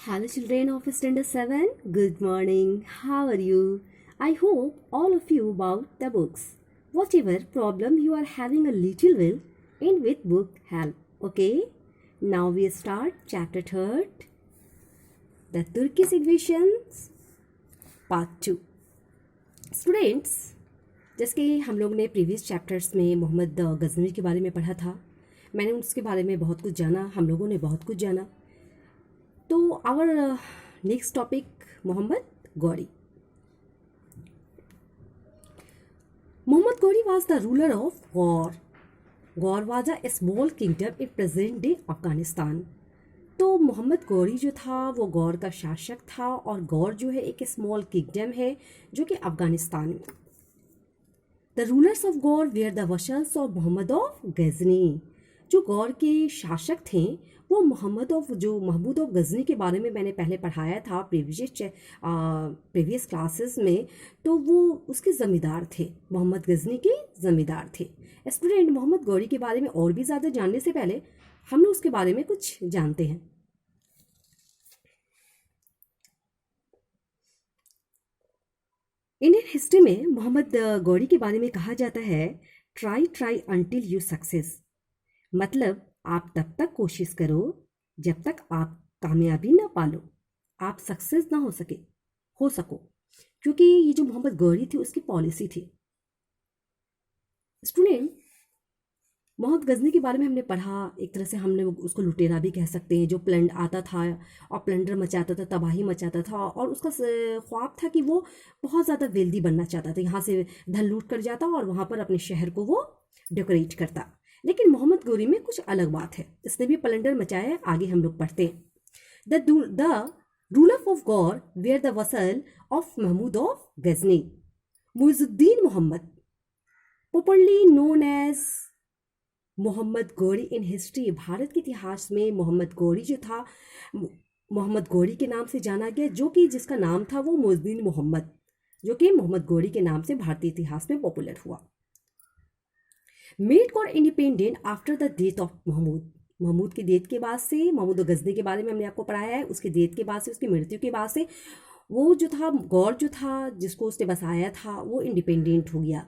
Hello, children of Standard 7. Good morning. How are you? I hope all of you about the books. Whatever problem you are having a little will, in with book help. Okay? Now we start chapter 3rd. The Turkish equations part 2. Students, जैसे कि हम लोग ने previous chapters में मोहम्मद गजनवी के बारे में पढ़ा था, मैंने उसके बारे में बहुत कुछ जाना, हम लोगों ने बहुत कुछ जाना. तो our next topic Mohammad Ghori. Muhammad Ghori was the ruler of Gaur. Gaur was a small kingdom in present day Afghanistan. तो मोहम्मद गौरी जो था वो गौर का शासक था और गौर जो है एक स्मॉल किंगडम है जो कि अफगानिस्तान में. The rulers of Ghor were the vassals of Mohammad of Ghazni. जो गौर के शासक थे वो महमूद ऑफ गजनी के बारे में मैंने पहले पढ़ाया था प्रीवियस क्लासेस में. तो वो उसके ज़मींदार थे, मोहम्मद गजनी के ज़मींदार थे. स्टूडेंट, मोहम्मद गौरी के बारे में और भी ज़्यादा जानने से पहले हम लोग उसके बारे में कुछ जानते हैं. इंडियन हिस्ट्री में मोहम्मद गौरी के बारे में कहा जाता है ट्राई अंटिल यू सक्सेस. मतलब आप तब तक कोशिश करो जब तक आप कामयाबी ना पालो, आप सक्सेस ना हो सको. क्योंकि ये जो मोहम्मद गौरी थी उसकी पॉलिसी थी. स्टूडेंट, मोहम्मद गजनी के बारे में हमने पढ़ा. एक तरह से हमने उसको लुटेरा भी कह सकते हैं, जो आता था और प्लंडर मचाता था, तबाही मचाता था. और उसका ख्वाब था कि वो बहुत ज़्यादा वेल्दी बनना चाहता था. यहाँ से धन लूट कर जाता और वहाँ पर अपने शहर को वो डेकोरेट करता. लेकिन मोहम्मद गौरी में कुछ अलग बात है. इसने भी प्लंडर मचाया है, आगे हम लोग पढ़ते हैं. The ruler of Ghor were the vassal of Mahmud of Ghazni. Muizuddin Mohammad, popularly known as Mohammad Ghori in history. Bharat के इतिहास में मोहम्मद गौरी जो था, मोहम्मद गौरी के नाम से जाना गया, जो कि जिसका नाम था वो मुइजुद्दीन मोहम्मद, जो कि मोहम्मद गौरी के नाम से भारतीय इतिहास में पॉपुलर हुआ. Made Ghor independent after the death of Mahmud के डेथ के बाद से. महमूद गजनी के बारे में हमने आपको पढ़ाया है. उसके डेथ के बाद से, उसकी मृत्यु के बाद से वो जो था गौर जो था जिसको उसने बसाया था वो इंडिपेंडेंट हो गया.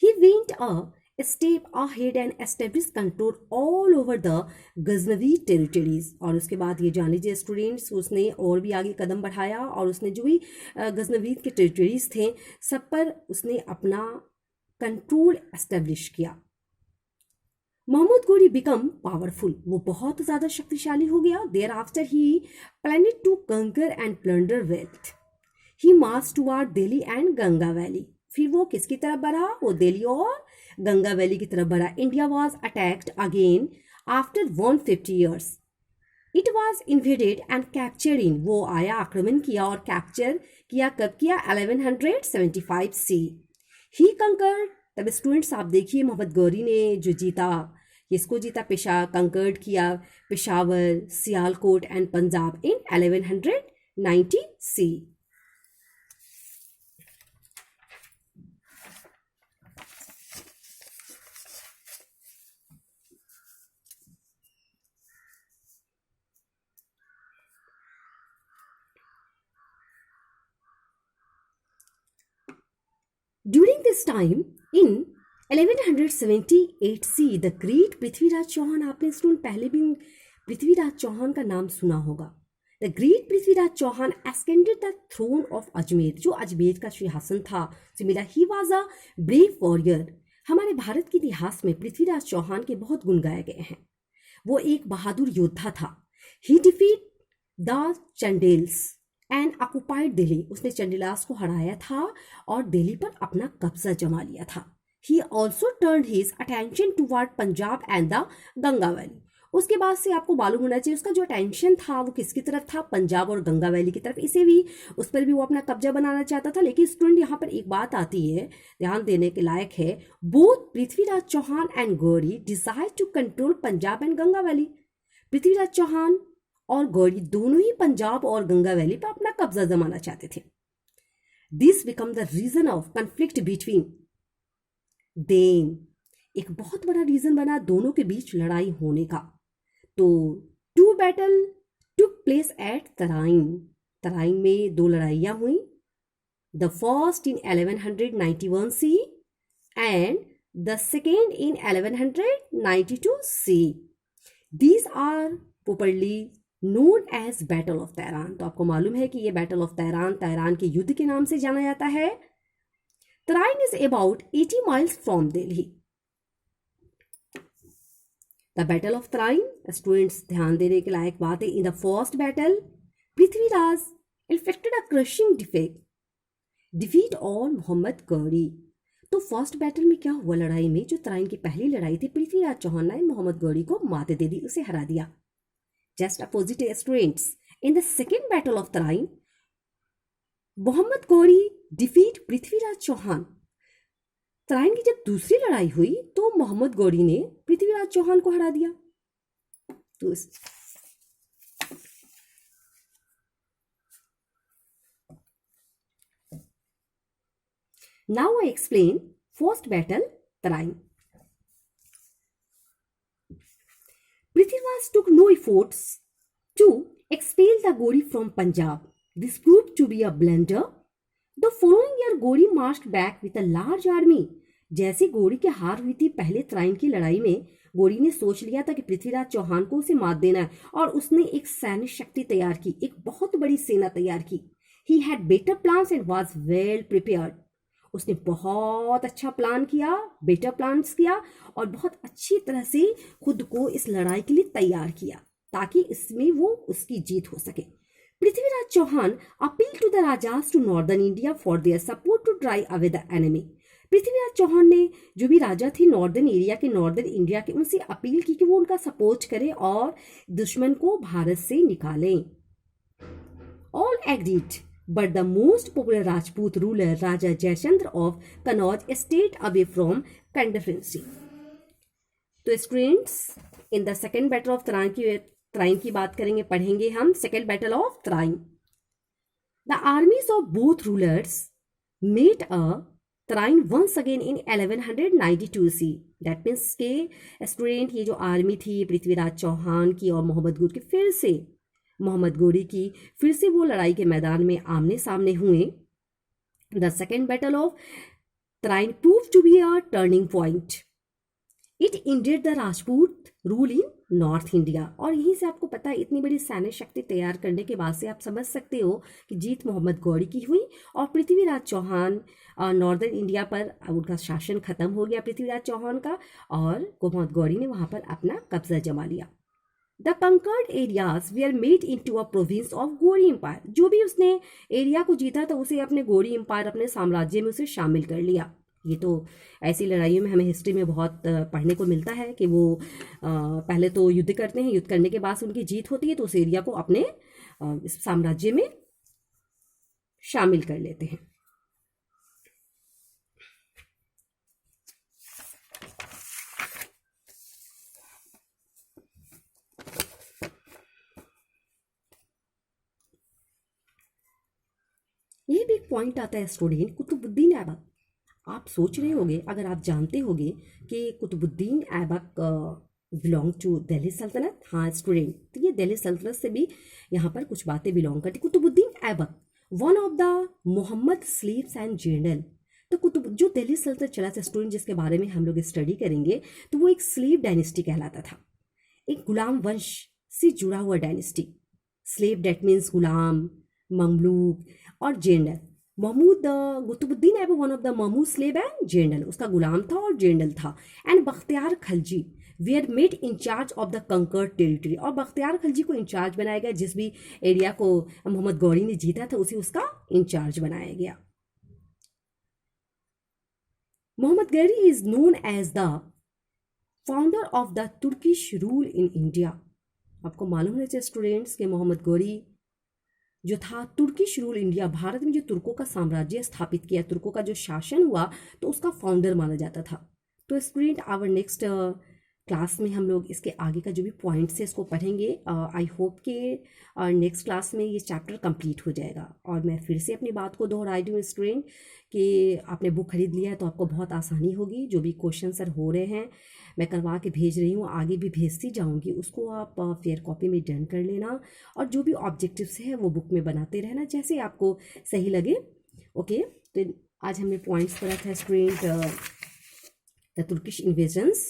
He went a step ahead and establish control all over the Ghaznavi territories. और उसके बाद ये जान लीजिए स्टूडेंट्स, उसने और भी आगे कदम बढ़ाया और उसने जो भी गजनवी के टेरिटरीज थे सब पर उसने अपना कंट्रोल एस्टेब्लिश किया. Mohammad Ghori become powerful. वो बहुत ज़्यादा शक्तिशाली हो गया. Thereafter he planning to conquer and plunder wealth. He march toward Delhi and Ganga valley. फिर वो किसकी तरफ बढ़ा? वो दिल्ली और गंगा वैली की तरफ बढ़ा. India was attacked again after 150 years. It was invaded and captured in. वो आया, आक्रमण किया और कैप्चर किया. कब किया? 1175 सी. ही कंकर्ड. तब स्टूडेंट्स आप देखिए मोहम्मद गौरी ने जो जीता, किसको जीता? कंकर्ड किया Peshawar, Sialkot and Punjab in 1190 C. During this time, in 1178 C, the great Prithviraj Chauhan. आपने स्टूडेंट पहले भी पृथ्वीराज चौहान का नाम सुना होगा. The great Prithviraj Chauhan ascended the throne of Ajmer. जो अजमेर का सिंहासन था उसे मिला. He was a brave warrior. हमारे भारत के इतिहास में पृथ्वीराज चौहान के बहुत गुण गाए गए हैं. वो एक बहादुर योद्धा था. He defeat the Chandelas and occupied Delhi. उसने चंडेलास को हराया था और दिल्ली पर अपना कब्जा जमा लिया था. He also turn his attention toward Punjab and the Ganga valley. उसके बाद से आपको मालूम होना चाहिए उसका जो अटेंशन था वो किसकी तरफ था? पंजाब और गंगा वैली की तरफ. इसे भी उस पर भी वो अपना कब्जा बनाना चाहता था. लेकिन स्टूडेंट यहाँ पर एक बात आती है, ध्यान देने के लायक है. Both Prithviraj Chauhan and Gauri desire to control Punjab and Ganga valley. Prithviraj Chauhan और गौरी दोनों ही पंजाब और गंगा वैली पर अपना कब्जा जमाना चाहते थे. This become the reason of conflict between them. एक बहुत बड़ा रीजन बना दोनों के बीच लड़ाई होने का. तो two battle took took place at Tarain. Tarain में 2 लड़ाइयाँ हुई, the first in 1191 C and the second in 1192 C. These are popularly known as battle of Tarain. तो आपको मालूम है कि ये बैटल ऑफ तैरान तैरान के युद्ध के नाम से जाना जाता है। Tarain is about 80 miles from Delhi. The battle of Tarain, students ध्यान देने के लायक बात है, in the first battle Prithviraj infected a crushing defeat on Mohammad Ghori. तो फर्स्ट बैटल में क्या हुआ, लड़ाई में जो तराइन की पहली लड़ाई थी, पृथ्वीराज चौहान ने मोहम्मद गौरी को मात दे दी, उसे हरा दिया। Just opposite students, in the second battle of Tarain Mohammad Ghori defeat Prithviraj Chauhan. Tarain की जब दूसरी लड़ाई हुई तो मोहम्मद गौरी ने पृथ्वीराज चौहान को हरा दिया। तो now I explain first battle Tarain. Prithviraj took no efforts to expel the Gori from Punjab. This proved to be a blunder. The following year Gori marched back with a large army. जैसे गोरी की हार हुई थी पहले तराइन की लड़ाई में, गोरी ने सोच लिया था कि पृथ्वीराज चौहान को उसे मात देना है और उसने एक सैन्य शक्ति तैयार की, एक बहुत बड़ी सेना तैयार की। He had better plans and was well prepared. उसने बहुत अच्छा प्लान किया, बेटर प्लान्स किया और बहुत अच्छी तरह से खुद को इस लड़ाई के लिए तैयार किया ताकि इसमें वो उसकी जीत हो सके। Prithviraj Chauhan appeal to the rajas to northern India for their support to drive away the enemy. Prithviraj Chauhan ने जो भी राजा थे नॉर्दर्न एरिया के, नॉर्दर्न इंडिया के, उनसे अपील की कि वो उनका सपोर्ट करें और दुश्मन को भारत से निकालें। All agreed, but the most popular Rajput ruler Raja Jayachandra of Kannauj stayed away from conspiracy. तो students in the second battle of Tarain की बात करेंगे, पढ़ेंगे हम second battle of Tarain. The armies of both rulers met a Tarain once again in 1192 C. That means के student ये जो army थी पृथ्वीराज चौहान की और मोहम्मद गौरी की, फिर से मोहम्मद गौरी की फिर से वो लड़ाई के मैदान में आमने सामने हुए। The second battle of Tarain prove to be a turning point. It ended the Rajput rule in north India. और यहीं से आपको पता है, इतनी बड़ी सैन्य शक्ति तैयार करने के बाद से आप समझ सकते हो कि जीत मोहम्मद गौरी की हुई और पृथ्वीराज चौहान नॉर्दर्न इंडिया पर उनका शासन खत्म हो गया पृथ्वीराज चौहान का, और मोहम्मद गौरी ने वहां पर अपना कब्जा जमा लिया। The conquered areas were made into a province of Gori Empire. जो भी उसने एरिया को जीता था उसे अपने गोरी एम्पायर, अपने साम्राज्य में उसे शामिल कर लिया। ये तो ऐसी लड़ाइयों में हमें हिस्ट्री में बहुत पढ़ने को मिलता है कि वो पहले तो युद्ध करते हैं, युद्ध करने के बाद उनकी जीत होती है तो उस एरिया को अपने साम्राज्य में शामिल कर लेते हैं। ये भी एक पॉइंट आता है स्टूडेंट, कुतुबुद्दीन ऐबक। आप सोच रहे होंगे, अगर आप जानते होंगे कि कुतुबुद्दीन ऐबक बिलोंग टू दिल्ली सल्तनत। हाँ स्टूडेंट, तो ये दिल्ली सल्तनत से भी यहाँ पर कुछ बातें बिलोंग करती। Qutbuddin Aibak one of the Mohammad slaves and general. तो कुतुब जो दिल्ली सल्तनत चला था स्टूडेंट, जिसके बारे में हम लोग स्टडी करेंगे, तो वो एक स्लीव डायनेस्टी कहलाता था, एक गुलाम वंश से जुड़ा हुआ डायनेस्टी। स्लेव डेट मीन्स गुलाम, ममलूक और general. Mahmud Qutbuddin Aibak one of the Mahmud slave and general, उसका गुलाम था और जनरल था। And Bakhtiyar Khalji were made incharge of the conquered territory. और बख्तियार खलजी को इंचार्ज बनाया गया, जिस भी एरिया को मोहम्मद गौरी ने जीता था उसे उसका इंचार्ज बनाया गया। Mohammad Ghori is known as the founder of the Turkish rule in India. आपको मालूम है स्टूडेंट्स कि मोहम्मद गौरी जो था तुर्किश रूल इंडिया, भारत में जो तुर्कों का साम्राज्य स्थापित किया, तुर्कों का जो शासन हुआ, तो उसका फाउंडर माना जाता था। तो स्टूडेंट आवर नेक्स्ट क्लास में हम लोग इसके आगे का जो भी पॉइंट्स है इसको पढ़ेंगे। आई होप कि नेक्स्ट क्लास में ये चैप्टर कंप्लीट हो जाएगा। और मैं फिर से अपनी बात को दोहरा रही हूँ स्टूडेंट कि आपने बुक खरीद लिया है तो आपको बहुत आसानी होगी। जो भी क्वेश्चन सर हो रहे हैं मैं करवा के भेज रही हूँ, आगे भी भेजती जाऊँगी, उसको आप फेयर कॉपी में डन कर लेना। और जो भी ऑब्जेक्टिव्स है वो बुक में बनाते रहना जैसे आपको सही लगे। ओके, तो आज हमने पॉइंट्स पढ़ा था student the Turkish invasions,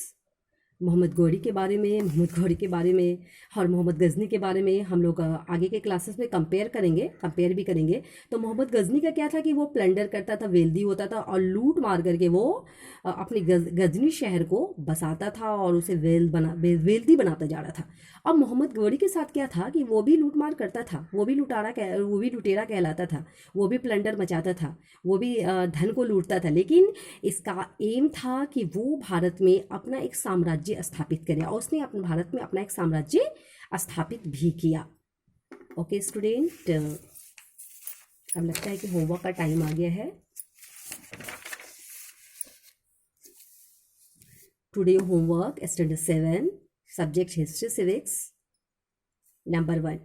Mohammad Ghori के बारे में और मोहम्मद गजनी के बारे में। हम लोग आगे के क्लासेस में कंपेयर भी करेंगे। तो मोहम्मद गजनी का क्या था कि वो प्लंडर करता था, वेल्दी होता था और लूट मार करके वो अपने गजनी शहर को बसाता था और उसे वेल्दी बनाता जा रहा था। अब मोहम्मद गौरी के साथ क्या था कि वो भी लूट मार करता था, वो भी लुटेरा कहलाता था, वो भी प्लंडर मचाता था, वो भी धन को लूटता था। लेकिन इसका एम था कि वो भारत में अपना एक साम्राज्य स्थापित करे और उसने अपने भारत में अपना एक साम्राज्य स्थापित भी किया। ओके स्टूडेंट, अब लगता है कि होमवर्क का टाइम आ गया है। Today homework standard 7 subject history civics. Number 1,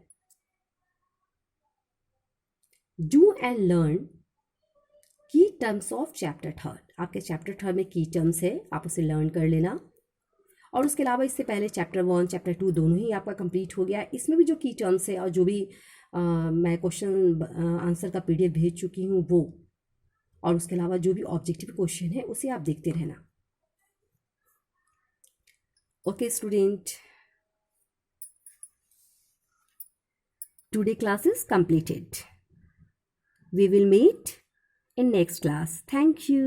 do and learn की टर्म्स ऑफ चैप्टर 3। आपके चैप्टर 3 में की टर्म्स है, आप उसे लर्न कर लेना। और उसके अलावा इससे पहले चैप्टर 1 चैप्टर 2 दोनों ही आपका कंप्लीट हो गया। इसमें भी जो की टर्म्स है और जो भी मैं क्वेश्चन आंसर का PDF भेज चुकी हूँ वो, और उसके अलावा जो भी ऑब्जेक्टिव क्वेश्चन है उसे आप देखते रहना। Okay student, today class is completed. We will meet in next class. Thank you.